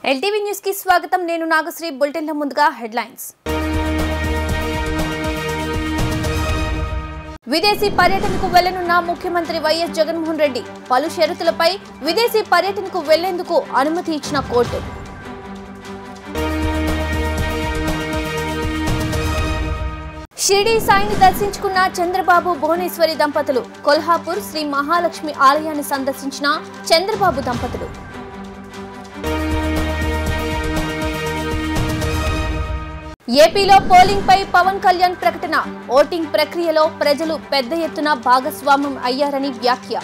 LTV news కి స్వాగతం. నేను నాగశ్రీ. బులెటిన్ల ముందుగా హెడ్లైన్స్. విదేశీ పర్యటనకు వెళ్లనున్న ముఖ్యమంత్రి వైఎస్ జగన్మోహన్ రెడ్డి పలు షరతులపై విదేశీ పర్యటనకు వెళ్లేందుకు అనుమతి ఇచ్చిన కోర్టు. షిరిడి సాయిని దర్శించుకున్న చంద్రబాబు భువనేశ్వరి దంపతులు. కొల్హాపూర్ శ్రీ మహాలక్ష్మి ఆలయాన్ని సందర్శించిన చంద్రబాబు దంపతులు. ఏపీలో పోలింగ్ పై పవన్ కళ్యాణ్ ప్రకటన. ఓటింగ్ ప్రక్రియలో ప్రజలు పెద్ద ఎత్తున భాగస్వామ్యం అయ్యారని వ్యాఖ్య.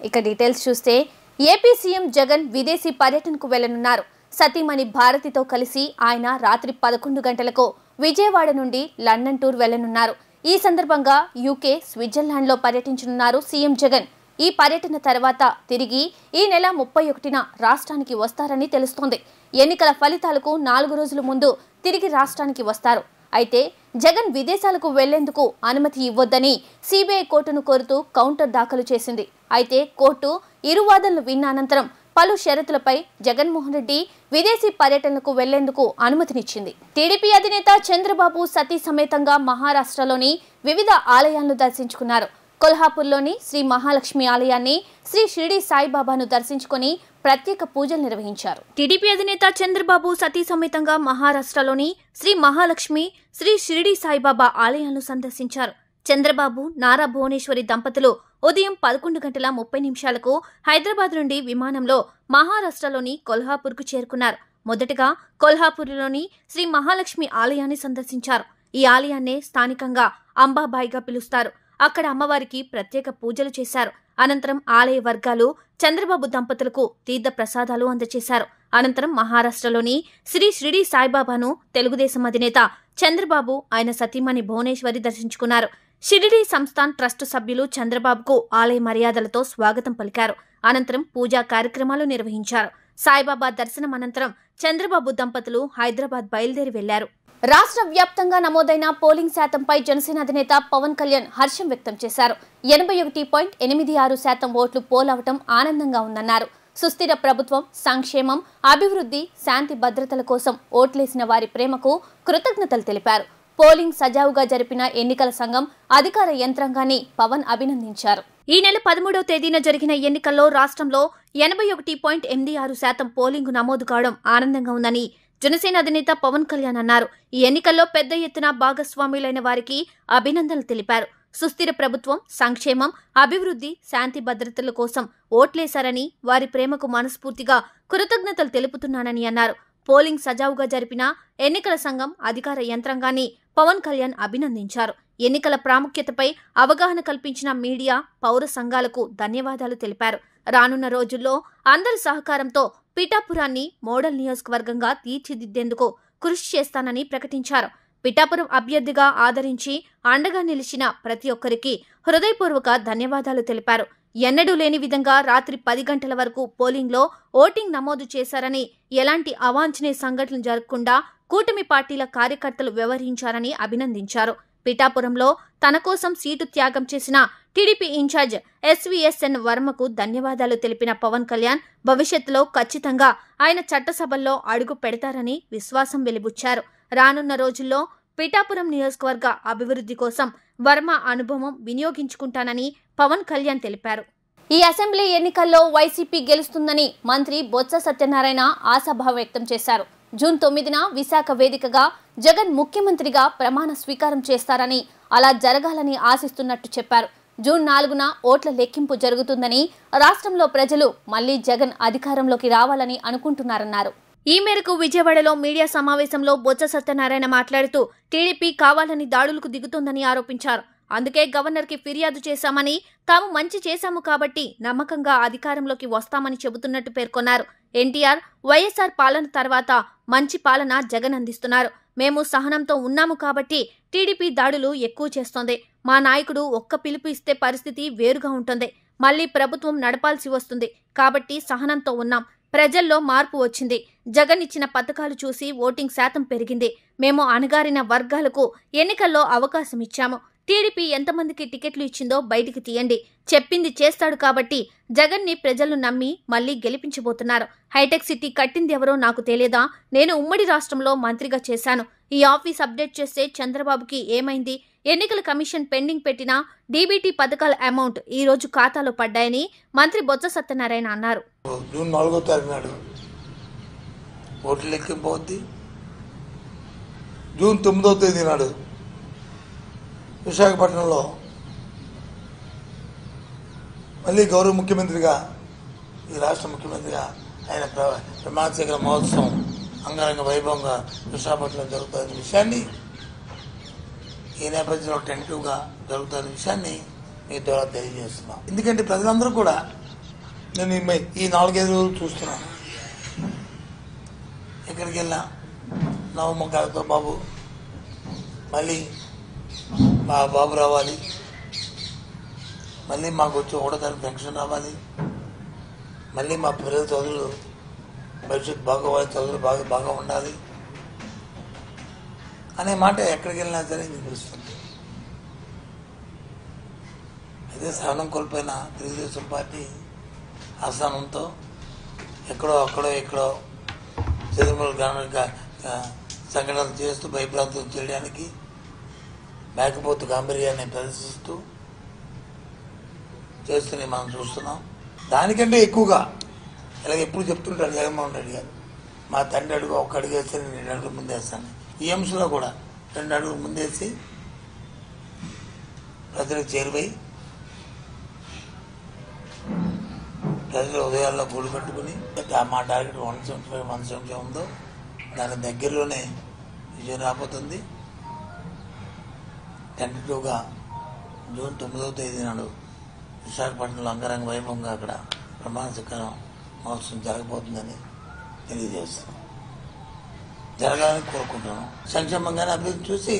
ఇక డీటెయిల్స్ చూస్తే ఏపీ సీఎం జగన్ విదేశీ పర్యటనకు వెళ్లనున్నారు. సతీమణి భారతితో కలిసి ఆయన రాత్రి 11 గంటలకు విజయవాడ నుండి లండన్ టూర్ వెళ్లనున్నారు. ఈ సందర్భంగా యూకే, స్విట్జర్లాండ్లో పర్యటించనున్నారు సీఎం జగన్. ఈ పర్యటన తర్వాత తిరిగి ఈ నెల 31న రాష్ట్రానికి వస్తారని తెలుస్తోంది. ఎన్నికల ఫలితాలకు 4 రోజుల ముందు తిరిగి రాష్ట్రానికి వస్తారు. అయితే జగన్ విదేశాలకు వెళ్లేందుకు అనుమతి ఇవ్వొద్దని సిబిఐ కోర్టును కోరుతూ కౌంటర్ దాఖలు చేసింది. అయితే కోర్టు ఇరు వాదనలు విన్న అనంతరం పలు షరతులపై జగన్మోహన్ రెడ్డి విదేశీ పర్యటనకు వెళ్లేందుకు అనుమతినిచ్చింది. టీడీపీ అధినేత చంద్రబాబు సతీ సమేతంగా మహారాష్ట్రలోని వివిధ ఆలయాలను దర్శించుకున్నారు. కొల్హాపూర్లోని శ్రీ మహాలక్ష్మి ఆలయాన్ని, శ్రీ షిరిడి సాయిబాబాను దర్శించుకుని ప్రత్యేక పూజలు నిర్వహించారు. టీడీపీ అధినేత చంద్రబాబు సతీ సమేతంగా మహారాష్ట్రలోని శ్రీ మహాలక్ష్మి, శ్రీ షిరిడి సాయిబాబా ఆలయాలను సందర్శించారు. చంద్రబాబు, నారా భువనేశ్వరి దంపతులు ఉదయం 11:30 హైదరాబాద్ నుండి విమానంలో మహారాష్ట్రలోని కొల్హాపూర్కు చేరుకున్నారు. మొదటగా కొల్హాపూర్లోని శ్రీ మహాలక్ష్మి ఆలయాన్ని సందర్శించారు. ఈ ఆలయాన్నే స్థానికంగా అంబాబాయిగా పిలుస్తారు. అక్కడ అమ్మవారికి ప్రత్యేక పూజలు చేశారు. అనంతరం ఆలయ వర్గాలు చంద్రబాబు దంపతులకు తీర్థ ప్రసాదాలు అందజేశారు. అనంతరం మహారాష్ట్రలోని శ్రీ షిరిడి సాయిబాబాను తెలుగుదేశం అధినేత చంద్రబాబు, ఆయన సతీమణి భువనేశ్వరి దర్శించుకున్నారు. షిరిడి సంస్థాన్ ట్రస్ట్ సభ్యులు చంద్రబాబుకు ఆలయ మర్యాదలతో స్వాగతం పలికారు. అనంతరం పూజా కార్యక్రమాలు నిర్వహించారు. సాయిబాబా దర్శనం అనంతరం చంద్రబాబు దంపతులు హైదరాబాద్ బయలుదేరి వెళ్లారు. రాష్ట్ర వ్యాప్తంగా నమోదైన పోలింగ్ శాతంపై జనసేన అధినేత పవన్ కళ్యాణ్ హర్షం వ్యక్తం చేశారు. 81.86% ఓట్లు పోలవటం ఆనందంగా ఉందన్నారు. సుస్థిర ప్రభుత్వం, సంక్షేమం, అభివృద్ధి, శాంతి భద్రతల కోసం ఓట్లేసిన వారి ప్రేమకు కృతజ్ఞతలు తెలిపారు. పోలింగ్ సజావుగా జరిపిన ఎన్నికల సంఘం, అధికార యంత్రాంగాన్ని పవన్ అభినందించారు. ఈ నెల 13వ తేదీన జరిగిన ఎన్నికల్లో రాష్ట్రంలో 81.86% పోలింగ్ నమోదు కావడం ఆనందంగా ఉందని జనసేన అధినేత పవన్ కళ్యాణ్ అన్నారు. ఈ ఎన్నికల్లో పెద్ద ఎత్తున భాగస్వాములైన వారికి అభినందనలు తెలిపారు. సుస్థిర ప్రభుత్వం, సంక్షేమం, అభివృద్ధి, శాంతి భద్రతల కోసం ఓట్లేశారని, వారి ప్రేమకు మనస్ఫూర్తిగా కృతజ్ఞతలు తెలుపుతున్నానని అన్నారు. పోలింగ్ సజావుగా జరిపిన ఎన్నికల సంఘం, అధికార యంత్రాంగాన్ని పవన్ కళ్యాణ్ అభినందించారు. ఎన్నికల ప్రాముఖ్యతపై అవగాహన కల్పించిన మీడియా, పౌర సంఘాలకు ధన్యవాదాలు తెలిపారు. రానున్న రోజుల్లో అందరి సహకారంతో పిఠాపురాన్ని మోడల్ నియోజకవర్గంగా తీర్చిదిద్దేందుకు కృషి చేస్తానని ప్రకటించారు. పిఠాపురం అభ్యర్థిగా ఆదరించి అండగా నిలిచిన ప్రతి ఒక్కరికి హృదయపూర్వక ధన్యవాదాలు తెలిపారు. ఎన్నడూ లేని విధంగా రాత్రి 10 గంటల వరకు పోలింగ్లో ఓటింగ్ నమోదు చేశారని, ఎలాంటి అవాంఛనీయ సంఘటనలు జరగకుండా కూటమి పార్టీల కార్యకర్తలు వ్యవహరించారని అభినందించారు. పిఠాపురంలో తన కోసం సీటు త్యాగం చేసిన టీడీపీ ఇన్ఛార్జ్ ఎస్వీఎస్ఎన్ వర్మకు ధన్యవాదాలు తెలిపిన పవన్ కళ్యాణ్ భవిష్యత్తులో ఖచ్చితంగా ఆయన చట్టసభల్లో అడుగు పెడతారని విశ్వాసం వెలిబుచ్చారు. రానున్న రోజుల్లో పిఠాపురం నియోజకవర్గ అభివృద్ధి కోసం వర్మ అనుభవం వినియోగించుకుంటానని పవన్ కళ్యాణ్ తెలిపారు. ఈ అసెంబ్లీ ఎన్నికల్లో వైసీపీ గెలుస్తుందని మంత్రి బొత్స సత్యనారాయణ ఆశాభావం వ్యక్తం చేశారు. జూన్ 9న విశాఖ వేదికగా జగన్ ముఖ్యమంత్రిగా ప్రమాణ స్వీకారం చేస్తారని, అలా జరగాలని ఆశిస్తున్నట్టు చెప్పారు. జూన్ 4న ఓట్ల లెక్కింపు జరుగుతుందని, రాష్ట్రంలో ప్రజలు మళ్లీ జగన్ అధికారంలోకి రావాలని అనుకుంటున్నారన్నారు. ఈ మేరకు విజయవాడలో మీడియా సమావేశంలో బొత్స సత్యనారాయణ మాట్లాడుతూ టీడీపీ కావాలని దాడులకు దిగుతోందని ఆరోపించారు. అందుకే గవర్నర్కి ఫిర్యాదు చేశామని, తాము మంచి చేశాము కాబట్టి నమ్మకంగా అధికారంలోకి వస్తామని చెబుతున్నట్టు పేర్కొన్నారు. ఎన్టీఆర్, వైఎస్ఆర్ పాలన తర్వాత మంచి పాలన జగన్ అందిస్తున్నారు. మేము సహనంతో ఉన్నాము కాబట్టి టీడీపీ దాడులు ఎక్కువ చేస్తోంది. మా నాయకుడు ఒక్క పిలుపు ఇస్తే పరిస్థితి వేరుగా ఉంటుంది. మళ్లీ ప్రభుత్వం నడపాల్సి వస్తుంది కాబట్టి సహనంతో ఉన్నాం. ప్రజల్లో మార్పు వచ్చింది. జగన్ ఇచ్చిన పథకాలు చూసి ఓటింగ్ శాతం పెరిగింది. మేము అణగారిన వర్గాలకు ఎన్నికల్లో అవకాశం ఇచ్చాము. టీడీపీ ఎంతమందికి టికెట్లు ఇచ్చిందో బయటికి తీయండి. చెప్పింది చేస్తాడు కాబట్టి జగన్ని ప్రజలు నమ్మి మళ్లీ గెలిపించబోతున్నారు. హైటెక్ సిటీ కట్టింది ఎవరో నాకు తెలియదా? నేను ఉమ్మడి రాష్ట్రంలో మంత్రిగా చేశాను. ఈ ఆఫీస్ అప్డేట్ చేస్తే చంద్రబాబుకి ఏమైంది? ఎన్నికల కమిషన్ పెండింగ్ పెట్టిన డీబీటీ పథకాల అమౌంట్ ఈ రోజు ఖాతాలో పడ్డాయని మంత్రి బొత్స సత్యనారాయణ అన్నారు. జూన్ 4వ తారీఖు నాడు ఓట్ల లెక్కింపు అవుద్ది. జూన్ 9వ తేదీ నాడు విశాఖపట్నంలో మళ్ళీ గౌరవ ముఖ్యమంత్రిగా, ఈ రాష్ట్ర ముఖ్యమంత్రిగా ఆయన ప్రమాణ స్వీకార మహోత్సవం అంగరంగ వైభవంగా విశాఖపట్నం జరుగుతున్న విషయాన్ని, ఈ నేపథ్యంలో టెంటివ్గా జరుగుతున్న విషయాన్ని మీ ద్వారా తెలియజేస్తున్నాం. ఎందుకంటే ప్రజలందరూ కూడా నేను ఈ 4-5 రోజులు చూస్తున్నాను. ఎక్కడికి వెళ్ళినా నవమొక్కలతో బాబు మళ్ళీ మా బాబు రావాలి, మళ్ళీ మాకు వచ్చి 1వ తారీఖు పెన్షన్ రావాలి, మళ్ళీ మా పిల్లల చదువులు భవిష్యత్తు బాగోవాలి, చదువులు బాగా ఉండాలి అనే మాట ఎక్కడికి వెళ్ళినా సరే వినిపిస్తుంది. అయితే సహనం కోల్పోయిన తెలుగుదేశం పార్టీ అసహనంతో ఎక్కడో చంద్రబాబు గ్రామీణ సంఘటనలు చేస్తూ భయప్రాంతం చేయడానికి మేకపోతు గాంభీర్యాన్ని ప్రదర్శిస్తూ చేస్తూనే మనం చూస్తున్నాం. దానికంటే ఎక్కువగా ఇలాగ ఎప్పుడు చెప్తుంటాడు జగన్మోహన్ రెడ్డి గారు, మా తండ్రి అడుగు 1 అడుగు వేస్తే నేను 2 అడుగులు ముందేస్తాను. ఈ అంశంలో కూడా 2 అడుగులు ముందేసి ప్రజలకు చేరువై ప్రజల ఉదయాల్లో గూడు కట్టుకుని మా టార్గెట్ 175 ఉందో దాని దగ్గరలోనే విజయం రాబోతుంది. టెంటటివ్గా జూన్ 9వ తేదీ నాడు విశాఖపట్నంలో అంగరంగ వైభవంగా అక్కడ ప్రమాణ స్వీకారం మహోత్సవం జరగబోతుందని తెలియజేస్తున్నాం. జరగాలని కోరుకుంటున్నాం. సంక్షేమంగానే అభివృద్ధి చూసి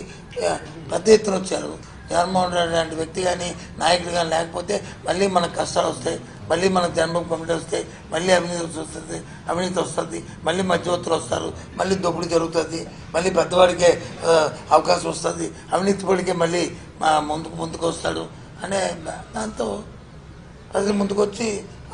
పెద్ద ఎత్తున వచ్చారు. జగన్మోహన్ రెడ్డి లాంటి వ్యక్తి కానీ నాయకుడు కానీ లేకపోతే మళ్ళీ మనకు కష్టాలు వస్తాయి, మళ్ళీ మనకు జన్మభూమి కమిటీ వస్తాయి, మళ్ళీ అవినీతి వస్తుంది, మళ్ళీ మధ్యవర్తులు వస్తారు, మళ్ళీ దోపిడీ జరుగుతుంది, మళ్ళీ పెద్దవాడికే అవకాశం వస్తుంది, అవినీతి పడికే మళ్ళీ ముందుకు వస్తాడు అనే దాంతో ప్రజలు ముందుకొచ్చి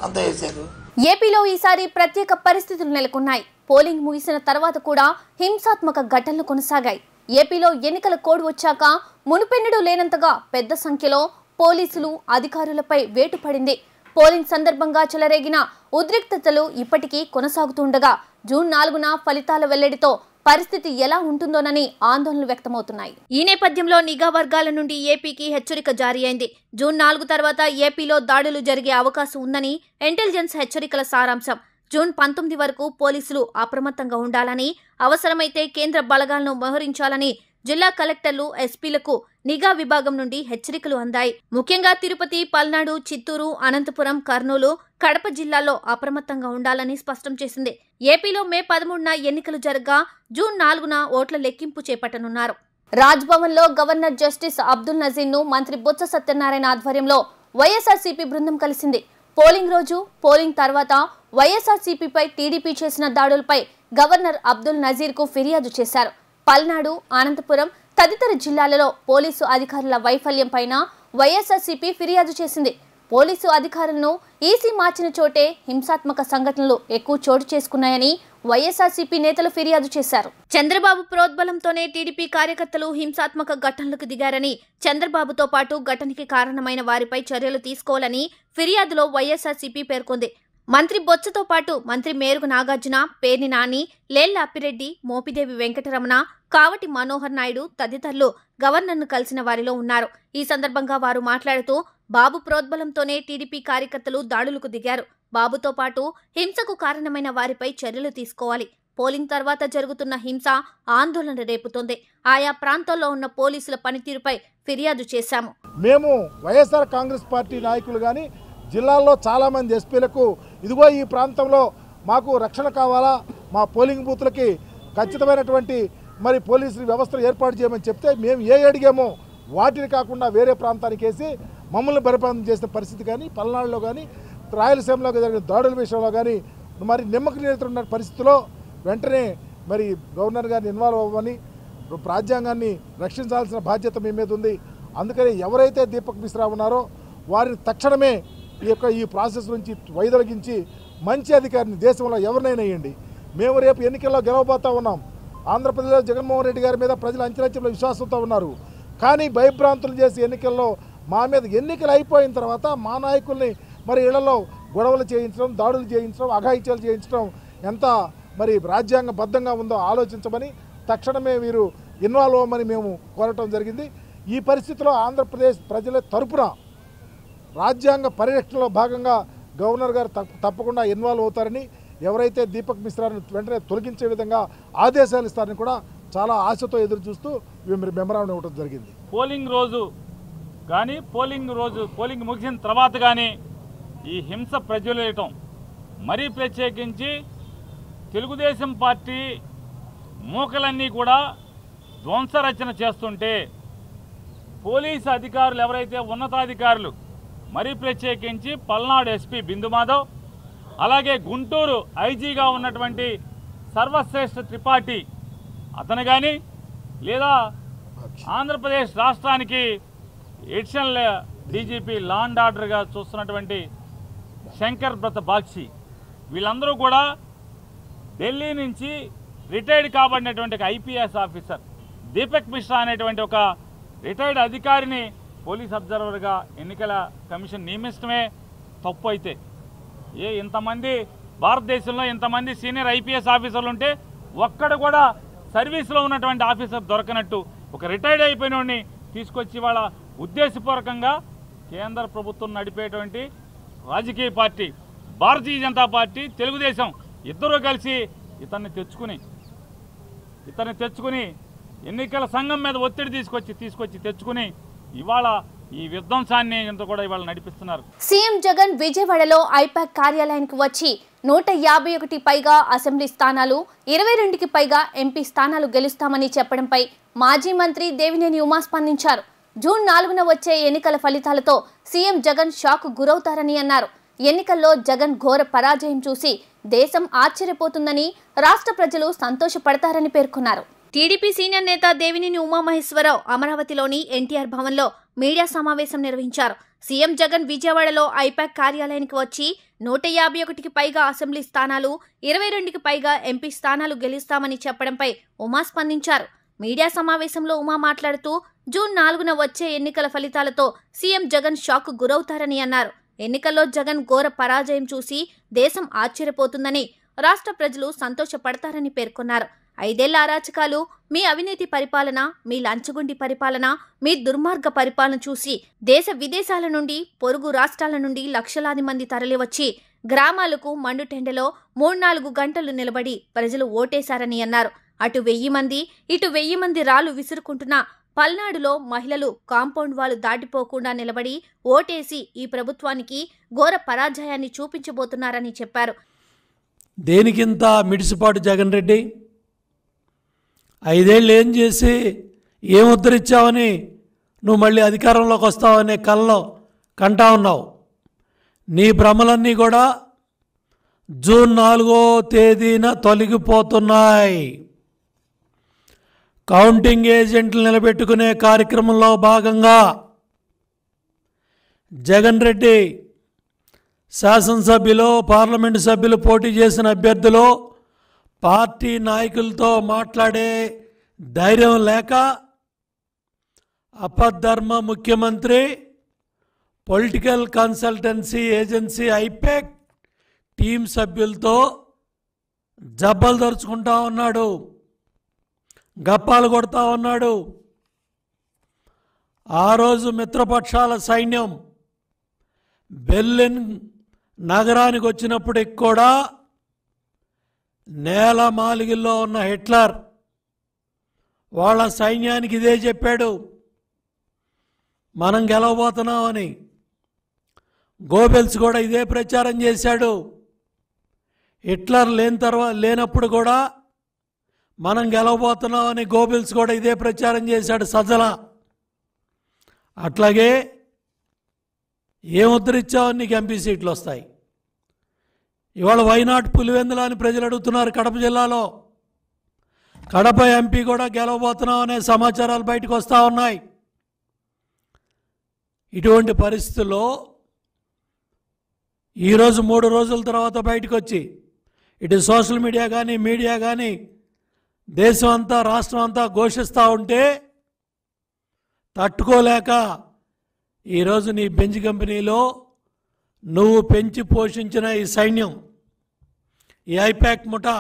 అంతా వేశారు. ఏపీలో ఈసారి ప్రత్యేక పరిస్థితులు నెలకొన్నాయి. పోలింగ్ ముగిసిన తర్వాత కూడా హింసాత్మక ఘటనలు కొనసాగాయి. ఏపీలో ఎన్నికల కోడ్ వచ్చాక మునుపెన్నడూ లేనంతగా పెద్ద సంఖ్యలో పోలీసులు అధికారులపై వేటు పడింది. పోలింగ్ సందర్భంగా చెలరేగిన ఉద్రిక్తతలు ఇప్పటికీ కొనసాగుతుండగా జూన్ 4న ఫలితాల వెల్లడితో పరిస్థితి ఎలా ఉంటుందోనని ఆందోళనలు వ్యక్తమవుతున్నాయి. ఈ నేపథ్యంలో నిఘా వర్గాల నుండి ఏపీకి హెచ్చరిక జారీ అయింది. జూన్ 4 తర్వాత ఏపీలో దాడులు జరిగే అవకాశం ఉందని ఇంటెలిజెన్స్ హెచ్చరికల సారాంశం. జూన్ 19 వరకు పోలీసులు అప్రమత్తంగా ఉండాలని, అవసరమైతే కేంద్ర బలగాలను మోహరించాలని జిల్లా కలెక్టర్లు, ఎస్పీలకు నిఘా విభాగం నుండి హెచ్చరికలు అందాయి. ముఖ్యంగా తిరుపతి, పల్నాడు, చిత్తూరు, అనంతపురం, కర్నూలు, కడప జిల్లాల్లో అప్రమత్తంగా ఉండాలని స్పష్టం చేసింది. ఏపీలో మే 13న ఎన్నికలు జరగ్గా జూన్ 4న ఓట్ల లెక్కింపు చేపట్టనున్నారు. రాజ్భవన్లో గవర్నర్ జస్టిస్ అబ్దుల్ నజీర్ను మంత్రి బొత్స సత్యనారాయణ ఆధ్వర్యంలో వైఎస్ఆర్సీపీ బృందం కలిసింది. పోలింగ్ రోజు, పోలింగ్ తర్వాత వైఎస్ఆర్సీపీపై టీడీపీ చేసిన దాడులపై గవర్నర్ అబ్దుల్ నజీర్కు ఫిర్యాదు చేశారు. పల్నాడు, అనంతపురం తదితర జిల్లాలలో పోలీసు అధికారుల వైఫల్యంపైన వైఎస్ఆర్సీపీ ఫిర్యాదు చేసింది. పోలీసు అధికారులను ఈసీ మార్చిన చోటే హింసాత్మక సంఘటనలు ఎక్కువ చోటు చేసుకున్నాయని వైఎస్ఆర్సీపీ నేతలు ఫిర్యాదు చేశారు. చంద్రబాబు ప్రోద్బలంతోనే టీడీపీ కార్యకర్తలు హింసాత్మక ఘటనలకు దిగారని, చంద్రబాబుతో పాటు ఘటనకి కారణమైన వారిపై చర్యలు తీసుకోవాలని ఫిర్యాదులో వైఎస్ఆర్సీపీ పేర్కొంది. మంత్రి బొత్సతో పాటు మంత్రి మేరుగు నాగార్జున, పేర్ని నాని, లేళ్ల అప్పిరెడ్డి, మోపిదేవి వెంకటరమణ, కావటి మనోహర్ నాయుడు తదితరులు గవర్నర్ను కలిసిన వారిలో ఉన్నారు. ఈ సందర్భంగా వారు మాట్లాడుతూ బాబు ప్రోద్బలంతోనే టీడీపీ కార్యకర్తలు దాడులకు దిగారు. బాబుతో పాటు హింసకు కారణమైన వారిపై చర్యలు తీసుకోవాలి. పోలింగ్ తర్వాత జరుగుతున్న హింస ఆందోళన రేపుతోంది. ఆయా ప్రాంతాల్లో ఉన్న పోలీసుల పనితీరుపై ఫిర్యాదు చేశాము. మేము వైఎస్ఆర్ కాంగ్రెస్ పార్టీ నాయకులు కానీ జిల్లాల్లో చాలామంది ఎస్పీలకు ఇదిగో ఈ ప్రాంతంలో మాకు రక్షణ కావాలా, మా పోలింగ్ బూత్లకి ఖచ్చితమైనటువంటి మరి పోలీసు వ్యవస్థను ఏర్పాటు చేయమని చెప్తే మేము అడిగామో వాటిని కాకుండా వేరే ప్రాంతానికి వేసి మమ్మల్ని పరిపాలన చేసిన పరిస్థితి కానీ, పల్నాడులో కానీ, రాయలసీమలో జరిగిన దాడుల విషయంలో కానీ మరి నిమ్మక నీరుతున్న పరిస్థితిలో వెంటనే మరి గవర్నర్ గారిని ఇన్వాల్వ్ అవ్వమని, రాజ్యాంగాన్ని రక్షించాల్సిన బాధ్యత మీ మీద ఉంది. అందుకని ఎవరైతే దీపక్ మిశ్రా ఉన్నారో వారిని తక్షణమే ఈ ప్రాసెస్ నుంచి వైదొలగించి మంచి అధికారిని దేశంలో ఎవరినైనా వేయండి. మేము రేపు ఎన్నికల్లో గెలవబోతా ఉన్నాం. ఆంధ్రప్రదేశ్లో జగన్మోహన్ రెడ్డి గారి మీద ప్రజలు అంచెలంచెల విశ్వాసంతో ఉన్నారు. కానీ భయభ్రాంతులు చేసి ఎన్నికల్లో మా మీద ఎన్నికలు అయిపోయిన తర్వాత మా నాయకుల్ని మరి ఇళ్లలో గొడవలు చేయించడం, దాడులు చేయించడం, అఘాయిత్యాలు చేయించడం ఎంత మరి రాజ్యాంగబద్ధంగా ఉందో ఆలోచించమని తక్షణమే వీరు ఇన్వాల్వ్ అవ్వమని మేము కోరటం జరిగింది. ఈ పరిస్థితిలో ఆంధ్రప్రదేశ్ ప్రజల తరపున రాజ్యాంగ పరిరక్షణలో భాగంగా గవర్నర్ గారు తప్పకుండా ఇన్వాల్వ్ అవుతారని, ఎవరైతే దీపక్ మిశ్రాను వెంటనే తొలగించే విధంగా ఆదేశాలు ఇస్తారని కూడా చాలా ఆశతో ఎదురు చూస్తూ మెమరాండం ఇవ్వడం జరిగింది. పోలింగ్ రోజు కానీ పోలింగ్ ముగిసిన తర్వాత కానీ ఈ హింస ప్రజ్వలేయటం, మరీ ప్రత్యేకించి తెలుగుదేశం పార్టీ మూకలన్నీ కూడా ధ్వంసరచన చేస్తుంటే పోలీసు అధికారులు ఎవరైతే ఉన్నతాధికారులు, మరీ ప్రత్యేకించి పల్నాడు ఎస్పీ బిందు మాధవ్, అలాగే గుంటూరు ఐజీగా ఉన్నటువంటి సర్వశ్రేష్ఠ త్రిపాఠి అతను కానీ, లేదా ఆంధ్రప్రదేశ్ రాష్ట్రానికి ఎడిషనల్ డీజీపీ లా అండ్ ఆర్డర్గా చూస్తున్నటువంటి శంకర్ బ్రత బాక్షి, వీళ్ళందరూ కూడా ఢిల్లీ నుంచి రిటైర్డ్ కాబడినటువంటి ఒక ఐపీఎస్ ఆఫీసర్ దీపక్ మిశ్రా అనేటువంటి ఒక రిటైర్డ్ అధికారిని పోలీస్ అబ్జర్వర్గా ఎన్నికల కమిషన్ నియమించడమే తప్పు. అయితే ఇంతమంది భారతదేశంలో ఇంతమంది సీనియర్ ఐపీఎస్ ఆఫీసర్లు ఉంటే ఒక్కడు కూడా సర్వీస్లో ఉన్నటువంటి ఆఫీసర్ దొరకనట్టు ఒక రిటైర్డ్ అయిపోయిన వాడిని తీసుకొచ్చి వాళ్ళ ఉద్దేశపూర్వకంగా కేంద్ర ప్రభుత్వం నడిపేటువంటి రాజకీయ పార్టీ భారతీయ జనతా పార్టీ, తెలుగుదేశం ఇద్దరూ కలిసి ఇతన్ని తెచ్చుకుని ఎన్నికల సంఘం మీద ఒత్తిడి తెచ్చుకుని ఇవాళ ఈ విధ్వంసాన్ని ఇంత కూడా ఇవాళ నడిపిస్తున్నారు. సీఎం జగన్ విజయవాడలో ఐపాక్ కార్యాలయానికి వచ్చి 151 పైగా అసెంబ్లీ స్థానాలు, 22కి పైగా ఎంపీ స్థానాలు గెలుస్తామని చెప్పడంపై మాజీ మంత్రి దేవినేని ఉమా స్పందించారు. జూన్ 4న వచ్చే ఎన్నికల ఫలితాలతో సీఎం జగన్ షాక్ గురవుతారని అన్నారు. ఎన్నికల్లో జగన్ ఘోర పరాజయం చూసి దేశం ఆశ్చర్యపోతుందని, రాష్ట్ర ప్రజలు సంతోషపడతారని పేర్కొన్నారు. టీడీపీ సీనియర్ నేత దేవినేని ఉమామహేశ్వరరావు అమరావతిలోని ఎన్టీఆర్ భవన్లో మీడియా సమావేశం నిర్వహించారు. సీఎం జగన్ విజయవాడలో ఐపాక్ కార్యాలయానికి వచ్చి 151కి పైగా అసెంబ్లీ స్థానాలు, 22కి పైగా ఎంపీ స్థానాలు గెలుస్తామని చెప్పడంపై ఉమా స్పందించారు. మీడియా సమావేశంలో ఉమా మాట్లాడుతూ జూన్ 4న వచ్చే ఎన్నికల ఫలితాలతో సీఎం జగన్ షాక్ గురవుతారని అన్నారు. ఎన్నికల్లో జగన్ ఘోర పరాజయం చూసి దేశం ఆశ్చర్యపోతుందని, రాష్ట్ర ప్రజలు సంతోషపడతారని పేర్కొన్నారు. 5 ఏళ్ల అరాచకాలు, మీ అవినీతి పరిపాలన, మీ లంచగొండి పరిపాలన, మీ దుర్మార్గ పరిపాలన చూసి దేశ విదేశాల నుండి, పొరుగు రాష్ట్రాల నుండి లక్షలాది మంది తరలివచ్చి గ్రామాలకు మండుటెండలో 3-4 గంటలు నిలబడి ప్రజలు ఓటేశారని అన్నారు. అటు 1000 మంది, ఇటు 1000 మంది రాళ్లు విసురుకుంటున్న పల్నాడులో మహిళలు కాంపౌండ్ వాల్ దాటిపోకుండా నిలబడి ఓటేసి ఈ ప్రభుత్వానికి ఘోర పరాజయాన్ని చూపించబోతున్నారని చెప్పారు. దేనికింత మిడిసిపాటు జగన్ రెడ్డి? 5 ఏళ్ళు ఏం చేసి ఏం ఉద్ధరించావని నువ్వు మళ్ళీ అధికారంలోకి వస్తావనే కల్లో కంటా ఉన్నావు. నీ భ్రమలన్నీ కూడా జూన్ 4వ తేదీన తొలగిపోతున్నాయి. కౌంటింగ్ ఏజెంట్లు నిలబెట్టుకునే కార్యక్రమంలో భాగంగా జగన్ రెడ్డి శాసనసభ్యులు, పార్లమెంటు సభ్యులు పోటీ చేసిన అభ్యర్థులు పార్టీ నాయకులతో మాట్లాడే ధైర్యం లేక అపధర్మ ముఖ్యమంత్రి political consultancy agency IPAC team సభ్యులతో జబ్బలు దరుచుకుంటా ఉన్నాడు, గప్పాలు కొడతా ఉన్నాడు. ఆ రోజు మిత్రపక్షాల సైన్యం బెర్లిన్ నగరానికి వచ్చినప్పటికి కూడా నేల మాలిగిల్లో ఉన్న హిట్లర్ వాళ్ళ సైన్యానికి ఇదే చెప్పాడు, మనం గెలవబోతున్నామని. గోబెల్స్ కూడా ఇదే ప్రచారం చేశాడు. హిట్లర్ లేనప్పుడు కూడా మనం గెలవబోతున్నామని గోబెల్స్ కూడా ఇదే ప్రచారం చేశాడు సజ్జల. అట్లాగే ఏం ఉద్ధరించావని నీకు ఎంపీ సీట్లు వస్తాయి. ఇవాళ వైనాట్ పులివెందుల అని ప్రజలు అడుగుతున్నారు. కడప జిల్లాలో కడప ఎంపీ కూడా గెలవబోతున్నాం అనే సమాచారాలు బయటకు వస్తూ ఉన్నాయి. ఇటువంటి పరిస్థితుల్లో ఈరోజు 3 రోజుల తర్వాత బయటకు వచ్చి ఇటు సోషల్ మీడియా కానీ మీడియా కానీ దేశం అంతా రాష్ట్రం అంతా ఘోషిస్తూ ఉంటే తట్టుకోలేక ఈరోజు నీ బెంజ్ కంపెనీలో నువ్వు పెంచి పోషించిన ఈ సైన్యం, ఈ ఐపాక్ ముఠా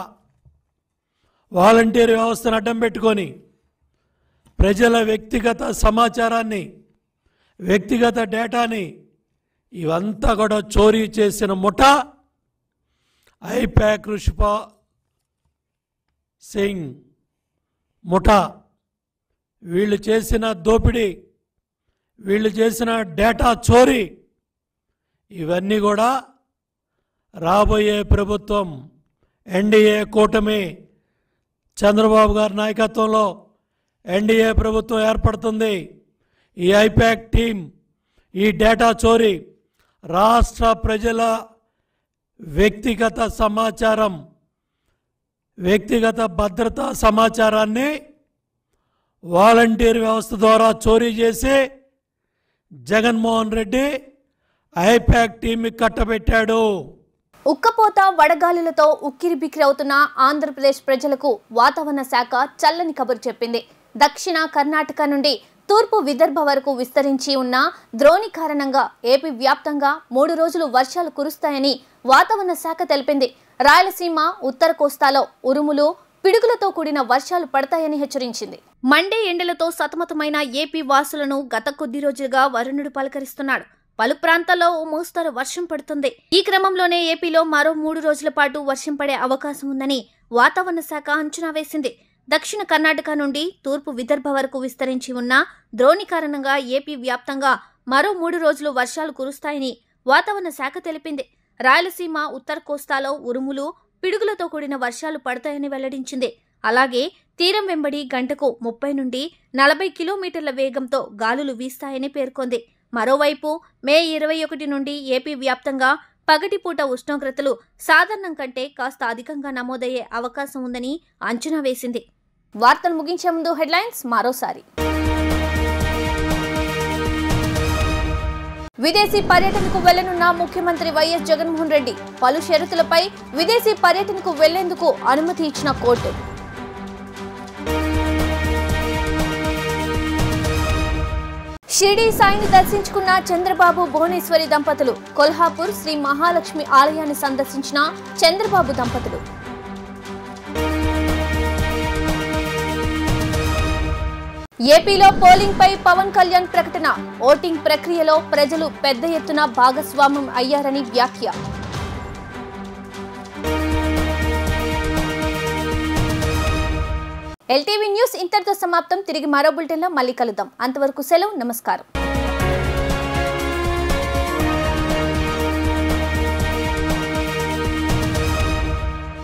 వాలంటీర్ వ్యవస్థను అడ్డం పెట్టుకొని ప్రజల వ్యక్తిగత సమాచారాన్ని, వ్యక్తిగత డేటాని ఇవంతా కూడా చోరీ చేసిన ముఠా ఐపాక్ ఋషిపాల్ సింగ్ ముఠా. వీళ్ళు చేసిన దోపిడీ, వీళ్ళు చేసిన డేటా చోరీ ఇవన్నీ కూడా రాబోయే ప్రభుత్వం ఎన్డీఏ కూటమి చంద్రబాబు గారి నాయకత్వంలో ఎన్డీఏ ప్రభుత్వం ఏర్పడుతుంది. ఈ ఐపాక్ టీం, ఈ డేటా చోరీ, రాష్ట్ర ప్రజల వ్యక్తిగత సమాచారం, వ్యక్తిగత భద్రతా సమాచారాన్ని వాలంటీర్ వ్యవస్థ ద్వారా చోరీ చేసి జగన్మోహన్ రెడ్డి ఐపాక్ టీంని కట్టబెట్టాడు. ఉక్కపోత వడగాలులతో ఉక్కిరిబిక్కిరి అవుతున్న ఆంధ్రప్రదేశ్ ప్రజలకు వాతావరణ శాఖ చల్లని కబురు చెప్పింది. దక్షిణ కర్ణాటక నుండి తూర్పు విదర్భ వరకు విస్తరించి ఉన్న ద్రోణి కారణంగా ఏపీ వ్యాప్తంగా 3 రోజులు వర్షాలు కురుస్తాయని వాతావరణ శాఖ తెలిపింది. రాయలసీమ, ఉత్తర కోస్తాలో ఉరుములు, పిడుగులతో కూడిన వర్షాలు పడతాయని హెచ్చరించింది. మండే ఎండలతో సతమతమైన ఏపీ వాసులను గత కొద్ది రోజులుగా వరుణుడు పలకరిస్తున్నాడు. పలు ప్రాంతాల్లో ఓ మోస్తరు వర్షం పడుతుంది. ఈ క్రమంలోనే ఏపీలో మరో 3 రోజుల పాటు వర్షం పడే అవకాశం ఉందని వాతావరణ శాఖ అంచనా వేసింది. దక్షిణ కర్ణాటక నుండి తూర్పు విదర్భ వరకు విస్తరించి ఉన్న ద్రోణి కారణంగా ఏపీ వ్యాప్తంగా మరో 3 రోజులు వర్షాలు కురుస్తాయని వాతావరణ శాఖ తెలిపింది. రాయలసీమ, ఉత్తర కోస్తాలో ఉరుములు, పిడుగులతో కూడిన వర్షాలు పడతాయని వెల్లడించింది. అలాగే తీరం వెంబడి గంటకు 30 నుండి 40 కిలోమీటర్ల వేగంతో గాలులు వీస్తాయని పేర్కొంది. మరోవైపు మే 21 నుండి ఏపీ వ్యాప్తంగా పగటిపూట ఉష్ణోగ్రతలు సాధారణం కంటే కాస్త అధికంగా నమోదయ్యే అవకాశం ఉందని అంచనా వేసింది. వార్తలు ముగించే ముందు హెడ్లైన్స్ మరోసారి. విదేశీ పర్యటనకు వెళ్లనున్న ముఖ్యమంత్రి వైఎస్ జగన్మోహన్ రెడ్డి పలు షరతులపై విదేశీ పర్యటనకు వెళ్లేందుకు అనుమతి ఇచ్చిన కోర్టు. షిరిడి సాయిని దర్శించుకున్న చంద్రబాబు, భువనేశ్వరి దంపతులు. కొల్హాపూర్ శ్రీ మహాలక్ష్మి ఆలయాన్ని సందర్శించిన చంద్రబాబు దంపతులు. ఏపీలో పోలింగ్ పై పవన్ కళ్యాణ్ ప్రకటన. ఓటింగ్ ప్రక్రియలో ప్రజలు పెద్ద ఎత్తున భాగస్వామ్యం అయ్యారని వ్యాఖ్య. ఎల్టీవీ న్యూస్ ఇంతటితో సమాప్తం. తిరిగి మరో బులెటిన్లో మళ్ళీ కలుద్దాం. అంతవరకు సెలవు, నమస్కారం.